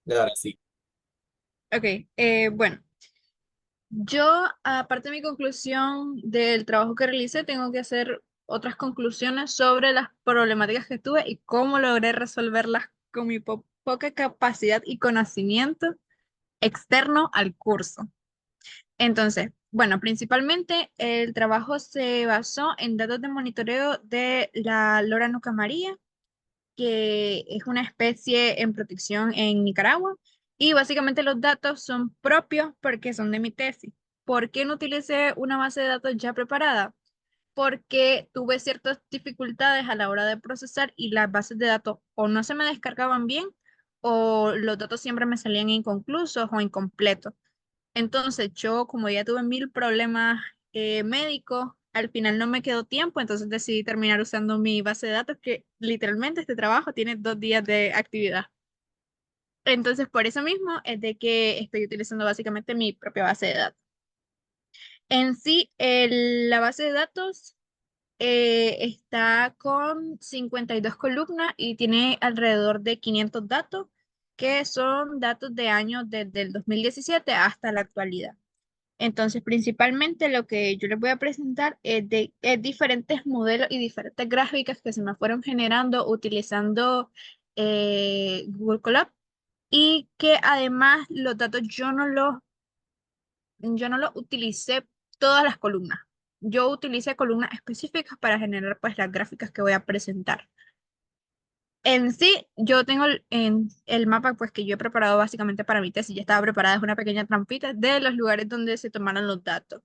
Ahora sí. Ok, bueno, yo, aparte de mi conclusión del trabajo que realicé, tengo que hacer otras conclusiones sobre las problemáticas que tuve y cómo logré resolverlas con mi poca capacidad y conocimiento externo al curso. Entonces, bueno, principalmente el trabajo se basó en datos de monitoreo de la lora nuca amarilla, que es una especie en protección en Nicaragua. Y básicamente los datos son propios porque son de mi tesis. ¿Por qué no utilicé una base de datos ya preparada? Porque tuve ciertas dificultades a la hora de procesar y las bases de datos o no se me descargaban bien o los datos siempre me salían inconclusos o incompletos. Entonces yo, como ya tuve mil problemas médicos, al final no me quedó tiempo, entonces decidí terminar usando mi base de datos, que literalmente este trabajo tiene 2 días de actividad. Entonces, por eso mismo es de que estoy utilizando básicamente mi propia base de datos. En sí, la base de datos está con 52 columnas y tiene alrededor de 500 datos, que son datos de años desde el 2017 hasta la actualidad. Entonces, principalmente lo que yo les voy a presentar es diferentes modelos y diferentes gráficas que se me fueron generando utilizando Google Colab y que además los datos yo no los utilicé todas las columnas. Yo utilicé columnas específicas para generar pues las gráficas que voy a presentar. En sí, yo tengo en el mapa pues que yo he preparado básicamente para mi tesis, ya estaba preparada, es una pequeña trampita de los lugares donde se tomaron los datos.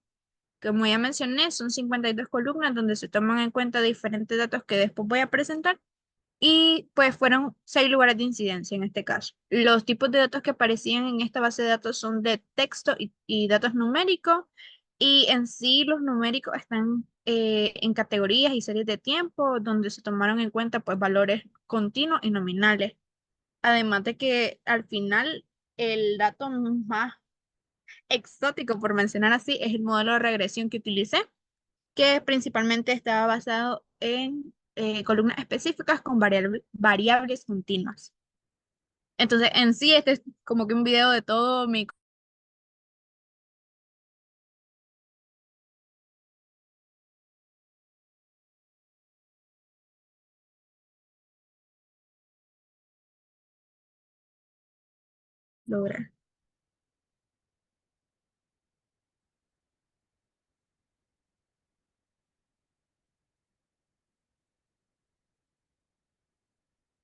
Como ya mencioné, son 52 columnas donde se toman en cuenta diferentes datos que después voy a presentar y pues fueron 6 lugares de incidencia en este caso. Los tipos de datos que aparecían en esta base de datos son de texto y datos numéricos y en sí los numéricos están en categorías y series de tiempo donde se tomaron en cuenta pues valores continuos y nominales. Además de que al final el dato más exótico, por mencionar así, es el modelo de regresión que utilicé, que principalmente estaba basado en columnas específicas con variables continuas. Entonces, en sí, este es como que un video de todo mi lograr.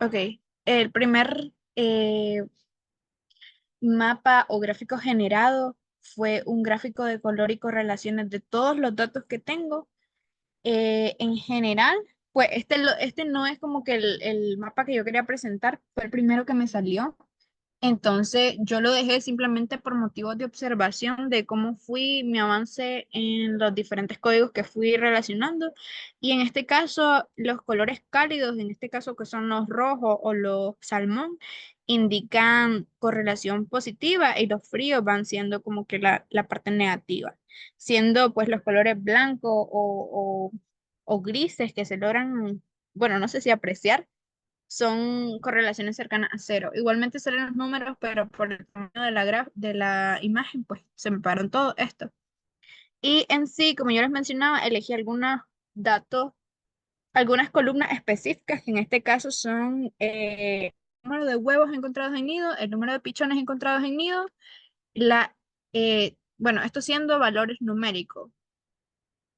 Ok, el primer mapa o gráfico generado fue un gráfico de color y correlaciones de todos los datos que tengo. En general, pues este no es como que el mapa que yo quería presentar, fue el primero que me salió. Entonces, yo lo dejé simplemente por motivos de observación de cómo fui mi avance en los diferentes códigos que fui relacionando. Y en este caso, los colores cálidos, en este caso que son los rojos o los salmón, indican correlación positiva y los fríos van siendo como que la parte negativa, siendo pues los colores blancos o grises que se logran, bueno, no sé si apreciar son correlaciones cercanas a cero. Igualmente salen los números, pero por el tamaño de la imagen, pues se me paró todo esto. Y en sí, como yo les mencionaba, elegí algunos datos, algunas columnas específicas, que en este caso son el número de huevos encontrados en nido, el número de pichones encontrados en nido, bueno, esto siendo valores numéricos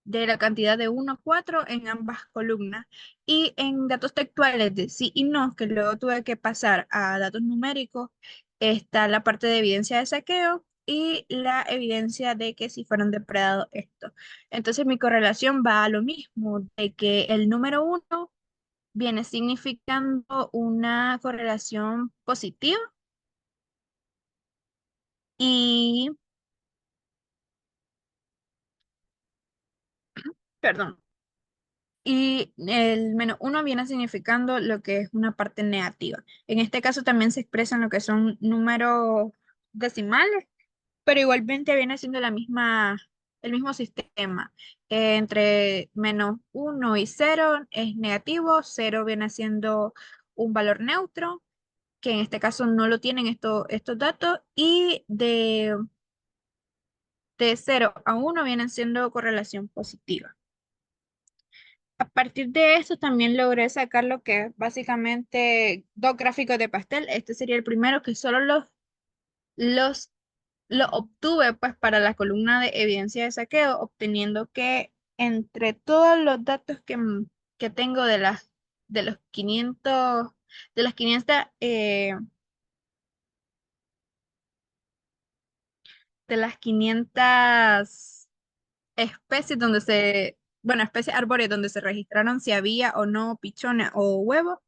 de la cantidad de 1 a 4 en ambas columnas. Y en datos textuales de sí y no, que luego tuve que pasar a datos numéricos, está la parte de evidencia de saqueo y la evidencia de que si fueron depredados estos. Entonces mi correlación va a lo mismo, de que el número 1 viene significando una correlación positiva y, perdón, y el -1 viene significando lo que es una parte negativa. En este caso también se expresan lo que son números decimales, pero igualmente viene siendo el mismo sistema. Entre -1 y 0 es negativo, 0 viene siendo un valor neutro que en este caso no lo tienen estos datos, y de 0 a 1 vienen siendo correlación positiva. A partir de eso también logré sacar lo que es básicamente dos gráficos de pastel. Este sería el primero, que solo los, lo obtuve pues para la columna de evidencia de saqueo, obteniendo que entre todos los datos que tengo de los 500, de las 500, de las 500 especies bueno, especies arbóreas donde se registraron si había o no pichones o huevos,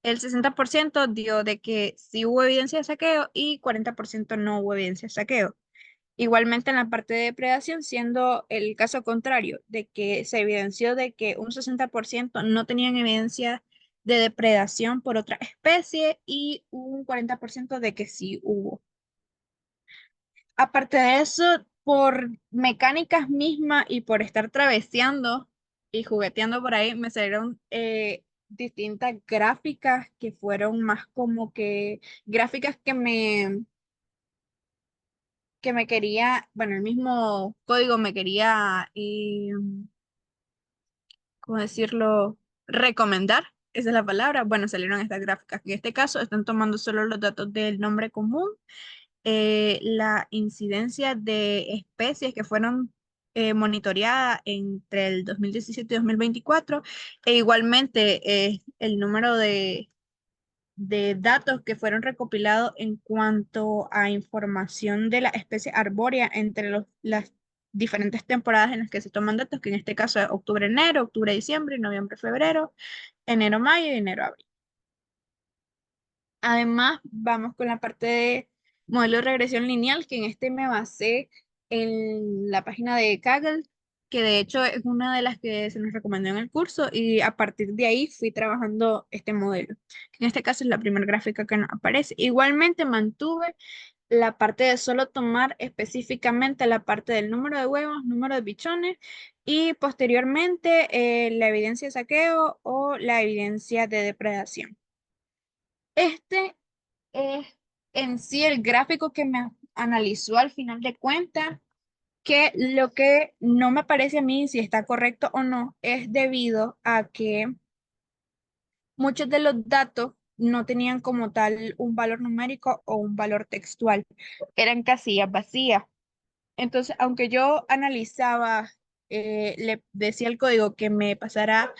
el 60% dio de que sí hubo evidencia de saqueo y 40% no hubo evidencia de saqueo. Igualmente en la parte de depredación, siendo el caso contrario, de que se evidenció de que un 60% no tenían evidencia de depredación por otra especie y un 40% de que sí hubo. Aparte de eso, por mecánicas mismas y por estar traveseando y jugueteando por ahí, me salieron distintas gráficas que fueron más como que gráficas que me quería, bueno, el mismo código me quería, ¿cómo decirlo? Recomendar, esa es la palabra. Bueno, salieron estas gráficas, que en este caso están tomando solo los datos del nombre común, la incidencia de especies que fueron monitoreadas entre el 2017 y 2024, e igualmente el número de datos que fueron recopilados en cuanto a información de la especie arbórea entre las diferentes temporadas en las que se toman datos, que en este caso es octubre-enero, octubre-diciembre, noviembre-febrero, enero-mayo y enero-abril. Además, vamos con la parte de modelo de regresión lineal, que en este me basé en la página de Kaggle, que de hecho es una de las que se nos recomendó en el curso, y a partir de ahí fui trabajando este modelo, que en este caso es la primera gráfica que nos aparece. Igualmente mantuve la parte de solo tomar específicamente la parte del número de huevos, número de bichones, y posteriormente la evidencia de saqueo o la evidencia de depredación. Este es en sí el gráfico que me analizó al final de cuentas, que lo que no me parece a mí si está correcto o no es debido a que muchos de los datos no tenían como tal un valor numérico o un valor textual, eran casillas vacías. Entonces, aunque yo analizaba, le decía al código que me pasara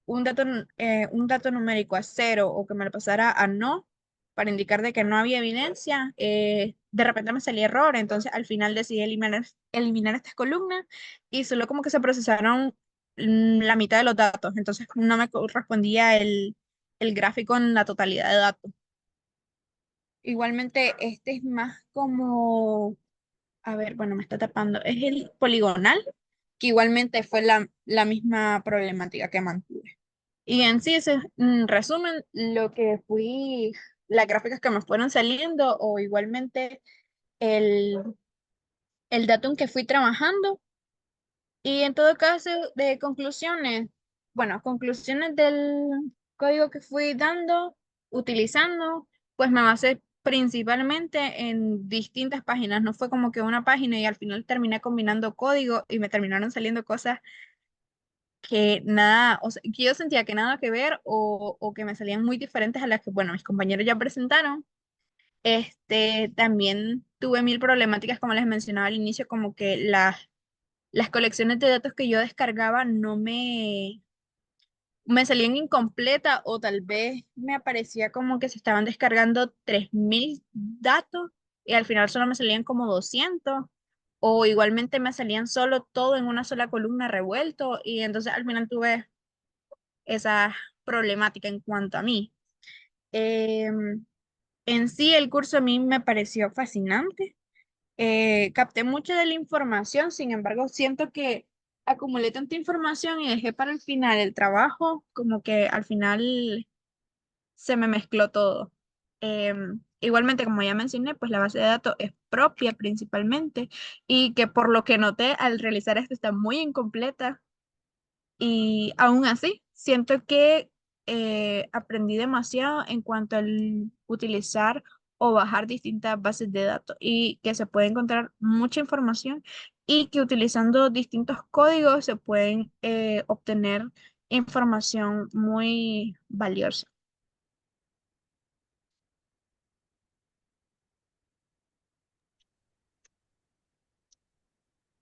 un dato numérico a 0 o que me lo pasara a no, para indicar de que no había evidencia, de repente me salía error, entonces al final decidí eliminar estas columnas y solo como que se procesaron la mitad de los datos, entonces no me correspondía el gráfico en la totalidad de datos. Igualmente, este es más como, a ver, bueno, me está tapando, es el poligonal, que igualmente fue la misma problemática que mantuve. Y en sí, ese es, en resumen, las gráficas que me fueron saliendo, o igualmente el, el dato en que fui trabajando. Y en todo caso, de conclusiones, bueno, conclusiones del código que fui utilizando, pues me basé principalmente en distintas páginas. No fue como que una página y al final terminé combinando código y me terminaron saliendo cosas que nada, o sea, que yo sentía que nada que ver o que me salían muy diferentes a las que, bueno, mis compañeros ya presentaron. También tuve mil problemáticas, como les mencionaba al inicio, como que las colecciones de datos que yo descargaba no me salían incompletas, o tal vez me aparecía como que se estaban descargando 3000 datos y al final solo me salían como 200, o igualmente me salían solo todo en una sola columna revuelto, y entonces al final tuve esa problemática en cuanto a mí. Em, en sí, el curso a mí me pareció fascinante. Capté mucho de la información, sin embargo, siento que acumulé tanta información y dejé para el final el trabajo, como que al final se me mezcló todo. Igualmente, como ya mencioné, pues la base de datos es propia principalmente, y que por lo que noté al realizar esto está muy incompleta, y aún así siento que aprendí demasiado en cuanto al utilizar o bajar distintas bases de datos y que se puede encontrar mucha información y que utilizando distintos códigos se pueden obtener información muy valiosa.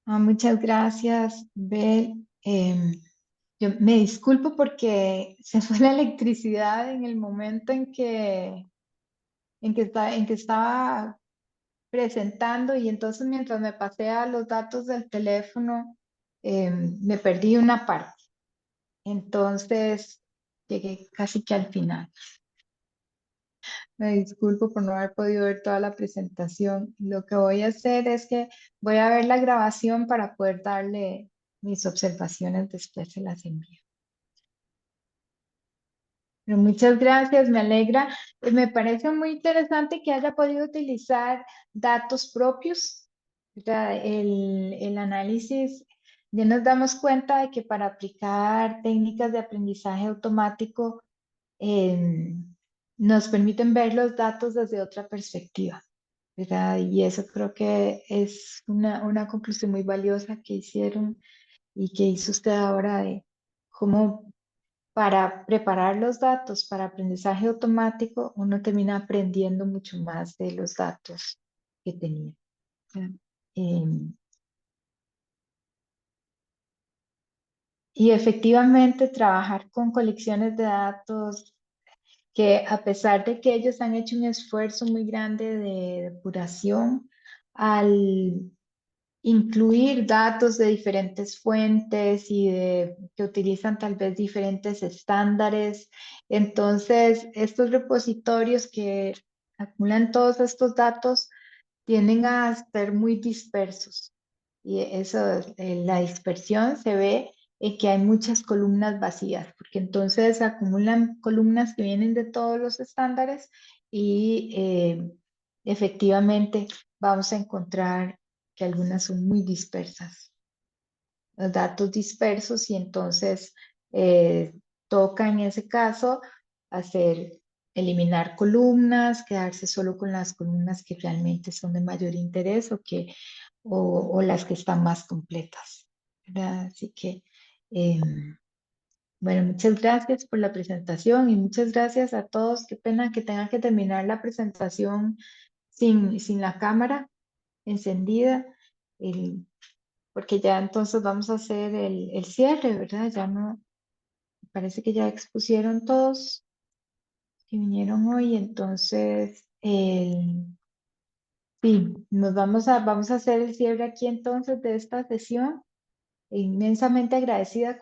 Muchas gracias, Bel. Yo me disculpo porque se fue la electricidad en el momento en que estaba presentando y entonces mientras me pasé a los datos del teléfono, me perdí una parte. Entonces llegué casi que al final. Me disculpo por no haber podido ver toda la presentación. Lo que voy a hacer es que voy a ver la grabación para poder darle mis observaciones después se las envío. Pero muchas gracias, me alegra. Me parece muy interesante que haya podido utilizar datos propios. ¿Verdad? El análisis, ya nos damos cuenta de que para aplicar técnicas de aprendizaje automático eh, nos permiten ver los datos desde otra perspectiva. ¿Verdad? Y eso creo que es una conclusión muy valiosa que hicieron y que hizo usted ahora de cómo para preparar los datos para aprendizaje automático, uno termina aprendiendo mucho más de los datos que tenía. Em, y efectivamente trabajar con colecciones de datos que a pesar de que ellos han hecho un esfuerzo muy grande de depuración, al incluir datos de diferentes fuentes y que utilizan tal vez diferentes estándares. Entonces, estos repositorios que acumulan todos estos datos tienden a ser muy dispersos. Y eso, la dispersión se ve en que hay muchas columnas vacías, porque entonces acumulan columnas que vienen de todos los estándares y efectivamente vamos a encontrar que algunas son muy dispersas, los datos dispersos y entonces eh, toca en ese caso hacer, eliminar columnas, quedarse solo con las columnas que realmente son de mayor interés o las que están más completas, ¿verdad? Así que, bueno, muchas gracias por la presentación y muchas gracias a todos. Qué pena que tenga que terminar la presentación sin la cámara encendida. El- Porque ya entonces vamos a hacer el cierre, ¿verdad? Ya no, parece que ya expusieron todos que vinieron hoy, entonces, sí, vamos a hacer el cierre aquí entonces de esta sesión, inmensamente agradecida.